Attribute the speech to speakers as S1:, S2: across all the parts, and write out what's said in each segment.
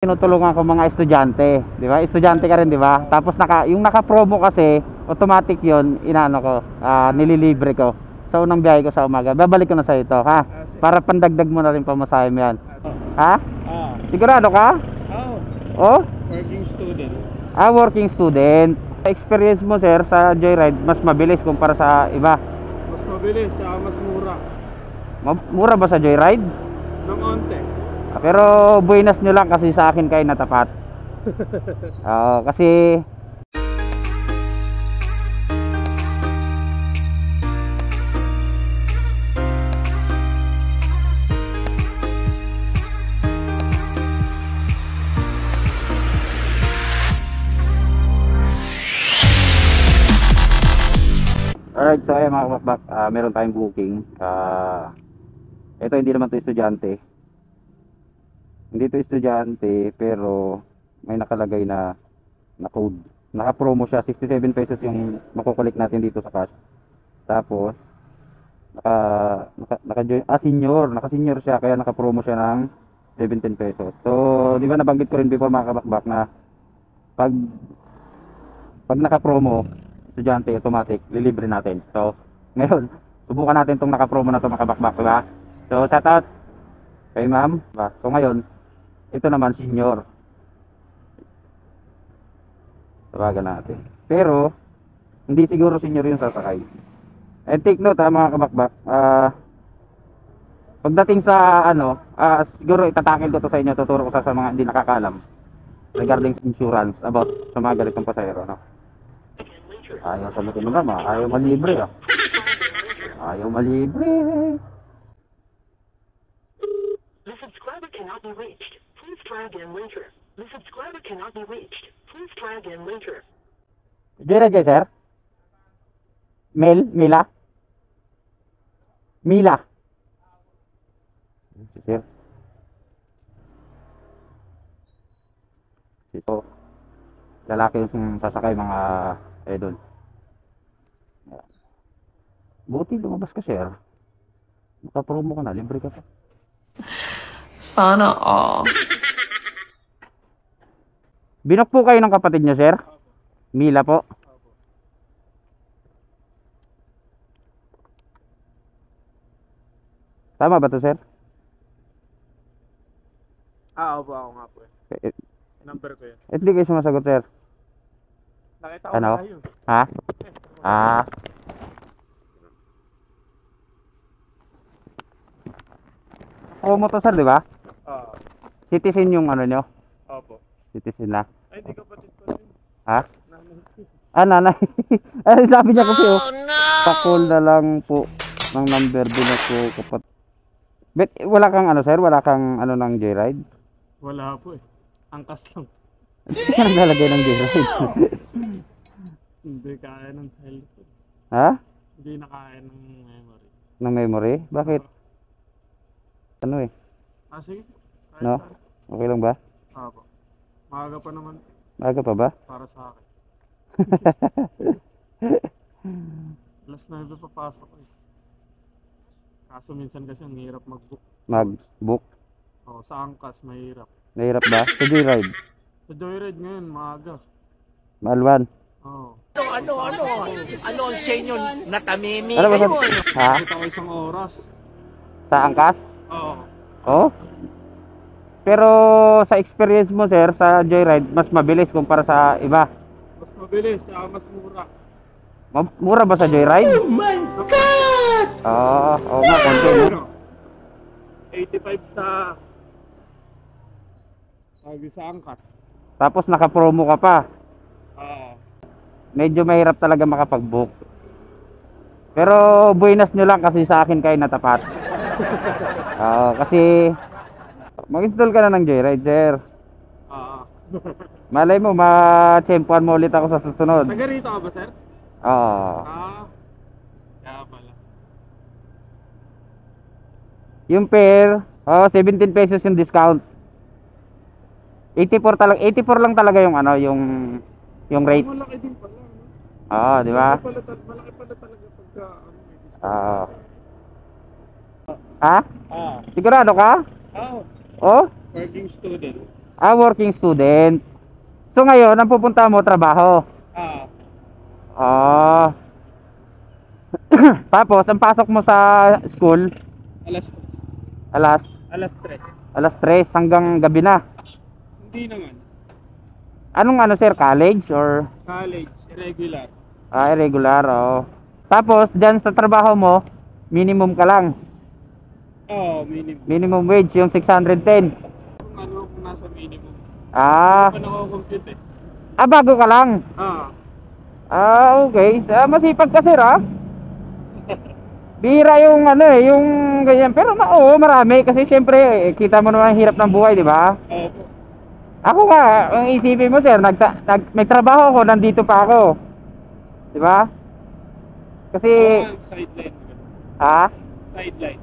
S1: Tinutulungan ko mga estudyante, di ba? Estudyante ka rin, di ba? Tapos yung naka-promo kasi, automatic 'yon, inaano ko, nililibre ko sa unang biyahe ko sa umaga. Babalik ko na sa ito, ha? Para pandagdag mo na rin pamasahe mo 'yan. Ha? Sigurado ka? Oh?
S2: Working student.
S1: Working student. Experience mo, sir, sa Joyride, mas mabilis kumpara sa iba.
S2: Mas mabilis, mas mura.
S1: Mura ba sa Joyride?
S2: Ng onte.
S1: Pero buenas nyo lang kasi sa akin kayo natapat. Kasi alright, so ayan mga kabakbak, meron tayong booking. Ito hindi naman to estudyante. Hindi to estudyante, pero may nakalagay na code. Naka-promo siya, 67 pesos yung makukulik natin dito sa cash. Tapos naka-senior siya, kaya naka-promo siya ng 17 pesos. So, di ba nabanggit ko rin before mga kabakbak na pag naka-promo, estudyante, automatic, lilibre natin. So, ngayon, subukan natin itong naka-promo na ito mga kabakbak, diba? So, shout out kay ma'am. So, ngayon, ito naman senior. Tawagan natin. Pero hindi siguro senior yung sasakay. And take note mga kabakbak, pagdating sa siguro itatakil ko to sa inyo, tuturo ko sa mga hindi nakakaalam regarding insurance about sa mga ganitong pasahero, no? Ayaw sagutin mo naman, ayaw malibre, ayaw malibre.
S3: The subscriber cannot be reached. Please try again later. The subscriber cannot be reached. Please try again later.
S1: Joyride kayo, sir? Mila? Si sir. So, lalaki yung sasakay mga idol. Buti lumabas ka, sir. Makapromo ka na, libre ka pa.
S4: Sana all.
S1: Binok po kayo ng kapatid nyo, sir? Mila po. Tama ba to, sir?
S2: Opo, ako nga po eh. Number ko yun.
S1: Hindi kayo sumasagot, sir.
S2: Nakita ko
S1: Ano?
S2: na yun.
S1: Ha? Promo to, sir, di ba? Citizen yung ano nyo?
S2: Opo.
S1: Citizen na.
S2: Ay, hindi kapatid ko rin.
S1: Ha?
S2: Nanay.
S1: Nanay. Sabi niya kasi, pa-call na lang po ng number din ako kapat. Bet, wala kang sir? Wala kang ng Joyride?
S2: Wala po eh. Angkas lang.
S1: Hindi ka naglalagay ng Joyride.
S2: Hindi kaya ng cellphone.
S1: Ha?
S2: Hindi na kaya ng memory.
S1: Ng memory? Bakit? Ano eh?
S2: Sige.
S1: No? Okay lang ba?
S2: Opo. Maaga pa naman.
S1: Maaga pa ba?
S2: Para sa akin. Alas 9 papasok ko eh. Kaso minsan kasi ang hirap mag-book.
S1: Mag-book?
S2: Sa angkas mahirap.
S1: Nahirap ba? Sa Joyride?
S2: Sa Joyride ngayon maaga.
S1: Maalwan?
S5: Ano ang sa inyo natamimi
S1: Ano ba
S5: kayo?
S1: Ha?
S2: Kita ko isang oras.
S1: Sa angkas?
S2: Oo.
S1: Oh? Pero sa experience mo, sir, sa Joyride, mas mabilis kumpara sa iba.
S2: Mas mabilis, mas mura.
S1: Mura ba sa Joyride?
S5: Oh my God!
S1: Oo nga, konti, no?
S2: 85 sa angkas.
S1: Tapos naka-promo ka pa. Medyo mahirap talaga makapag-book. Pero buenas nyo lang kasi sa akin kayo natapat. Kasi mag-install ka na ng Joyride, sir. Malay mo, ma-tsempuan mo ulit ako sa susunod.
S2: Taga rito ka ba, sir?
S1: Oo.
S2: Kaya pala.
S1: Yung pair, 17 pesos yung discount. 84 lang talaga yung yung rate.
S2: Malaki din pala.
S1: Di ba?
S2: Malaki pala talaga pagka may discount.
S1: Ha? Sigurado ka?
S2: Oo.
S1: Oh?
S2: Working student.
S1: Working student. So ngayon, ang pupunta mo, trabaho.
S2: Ah,
S1: Ah. Tapos, ang pasok mo sa school,
S2: alas 3.
S1: alas,
S2: Alas 3.
S1: alas 3 hanggang gabi na.
S2: Hindi naman.
S1: Anong ano sir, college or
S2: College, irregular.
S1: irregular? Oh. Tapos, dyan sa trabaho mo, minimum ka lang.
S2: Oo, minimum.
S1: Minimum wage, yung 610.
S2: Kung ano, kung nasa minimum.
S1: Ah,
S2: Ano ako compute eh.
S1: bago ka lang. Okay. Masipag ka sir, ah. Bihira yung ano yung ganyan. Pero oo, marami kasi syempre kita mo naman ang hirap ng buhay, di ba?
S2: Opo.
S1: Ako nga, ang isipin mo sir, may trabaho ako, nandito pa ako. Di ba? Kasi
S2: Sideline. Sideline.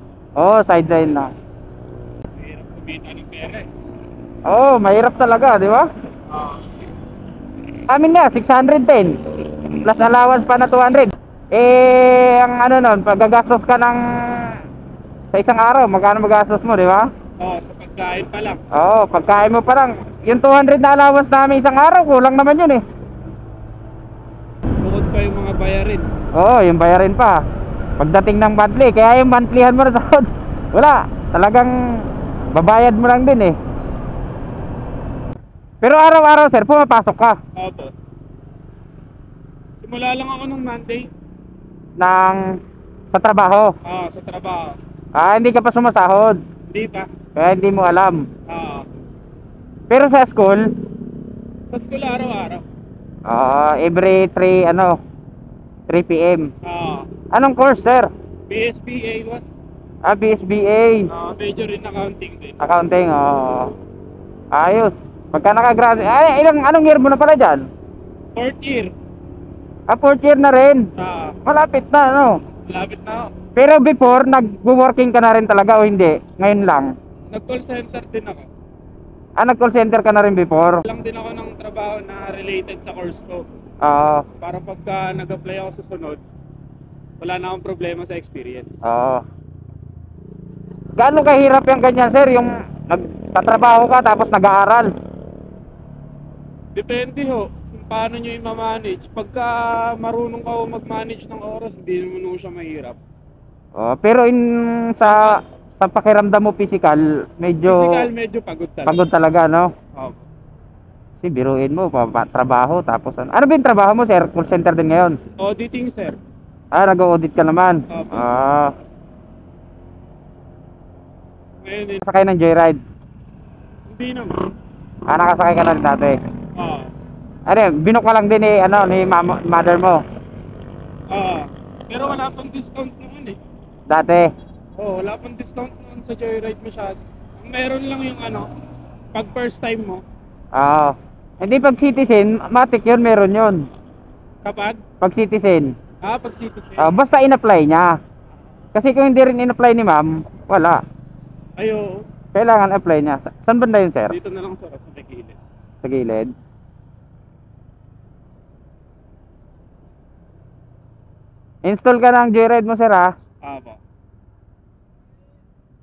S1: sideline na.
S2: Mahirap kumita ng pera eh.
S1: Mahirap talaga, di ba? Amin nga, 610 plus allowance pa na 200. Ang ano nun, pag gagastos ka ng sa isang araw, magkano magastos mo, di ba?
S2: Sa pagkain pa lang.
S1: Pagkain mo pa lang. Yung 200 na allowance namin isang araw, kulang naman yun eh.
S2: Bukod pa yung mga bayarin.
S1: Yung bayarin pa. Pagdating ng monthly, kaya yung monthlyhan mo na sahod, wala. Talagang babayad mo lang din eh. Pero araw-araw sir, pumapasok ka
S2: Opo. Simula lang ako nung Monday.
S1: sa trabaho.
S2: Sa trabaho.
S1: Hindi ka pa sumasahod.
S2: Hindi pa.
S1: Kaya hindi mo alam.
S2: Pero
S1: Pero sa school,
S2: sa school araw-araw.
S1: every 3 p.m. Anong course sir?
S2: BSBA was.
S1: BSBA.
S2: Major in accounting din.
S1: Accounting, ayos. Pagka nakagraduate, anong year mo na pala dyan?
S2: 4th year.
S1: 4th year na rin. Malapit na, ano?
S2: Malapit na ako.
S1: Pero before, nag-working ka na rin talaga o hindi? Ngayon lang?
S2: Nag-call center din ako.
S1: Nag-call center ka na rin before?
S2: Lang din ako ng trabaho na related sa course ko. Para pagka nag-apply ako sa sunod, wala na akong problema sa experience.
S1: Gaano kahirap yung ganyan sir? Yung nagtatrabaho ka tapos nag-aaral?
S2: Depende ho kung paano nyo i-manage. Pagka marunong ka mag-manage ng oras, hindi naman ho siya mahirap.
S1: Pero sa pakiramdam mo physical, medyo
S2: pagod talaga.
S1: Pagod talaga, no? Kasi biruin mo, trabaho tapos ano ba yung trabaho mo sir? Call center din ngayon?
S2: Auditing sir.
S1: Nag-audit ka naman?
S2: Ngayon din.
S1: Sakay ng joyride?
S2: Hindi naman.
S1: Nakasakay ka na rin dati? Binok ka lang din ni mother mo?
S2: Pero wala pang discount noon eh.
S1: Dati?
S2: Wala pang discount noon sa joyride masyado. Meron lang yung pag first time mo.
S1: Hindi pag citizen, matik yun, meron yun.
S2: Kapag?
S1: Pag citizen.
S2: Pag citizen.
S1: Basta in-apply niya. Kasi kung hindi rin in-apply ni ma'am, wala.
S2: Ayo.
S1: Kailangan apply niya. Saan banda yun sir?
S2: Dito na lang sa gilid.
S1: Sa gilid? Install ka ng joyride mo sir ha?
S2: Po.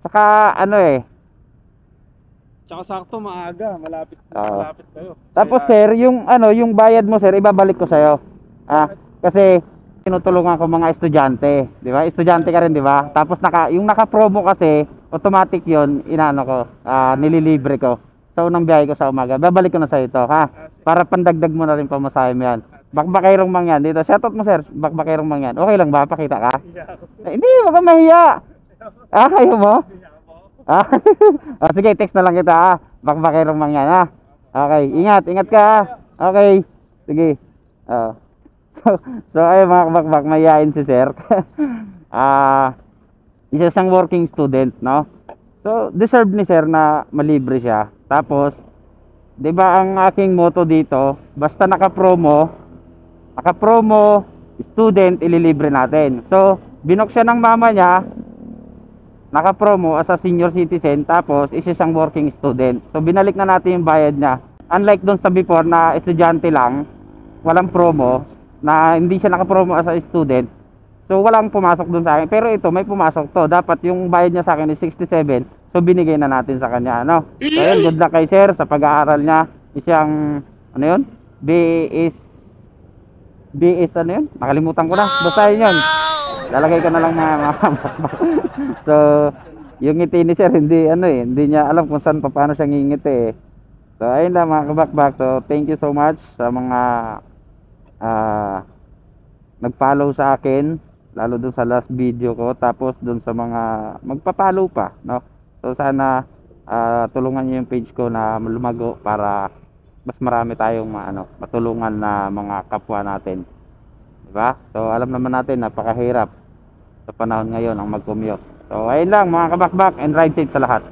S1: Saka
S2: Tsaka sakto maaga, malapit kayo.
S1: Tapos sir, yung bayad mo sir, ibabalik ko sa'yo. Kasi tinutulungan ko mga estudyante, di ba? Estudyante ka rin, di ba? Tapos yung naka-promo kasi, automatic 'yon, nililibre ko. Sa unang biyahe ko sa umaga, babalik ko na sa ito, ha? Para pandagdag mo na rin pamasahe mo yan. Bakbakayrong Mangyan, dito, shoutout mo sir, Bakbakayrong Mangyan. Okay lang ba? Pakita ka? Hindi, wag kang mahiya. Ayaw mo? Sige, text na lang kita ha. Bakbakayrong Mangyan ha. Okay, ingat ka ha. Okay, sige. So ay mga bakbak, mayayain si sir. Isa siyang working student, no? So deserve ni sir na malibre siya. Tapos 'di ba ang aking motto dito, basta naka-promo student, ililibre natin. So binok siya ng mama niya, naka-promo as a senior citizen, tapos isa siyang working student. So binalik na natin yung bayad niya. Unlike doon sa before na estudyante lang, walang promo, na hindi siya naka-promo as a student. So walang pumasok doon sa akin. Pero ito may pumasok to. Dapat yung bayad niya sa akin is 67. So binigay na natin sa kanya, ano. So ayun, good luck kay sir sa pag-aaral niya. Isang ano yun? BS ano yun? Nakalimutan ko na. Basta yun. Lalagay ko na lang mga so yung ngiti ni sir hindi ano eh, hindi niya alam kung saan paano siya ngingiti eh. So ayun lang mga kabakbak. So thank you so much sa mga nag-follow sa akin, lalo dun sa last video ko, tapos dun sa mga magpa-follow pa, no? So sana tulungan niyo yung page ko na lumago para mas marami tayong matulungan na mga kapwa natin. Diba? So alam naman natin napakahirap sa panahon ngayon ang mag-commute. So ayun lang mga kabakbak, and ride safe sa lahat.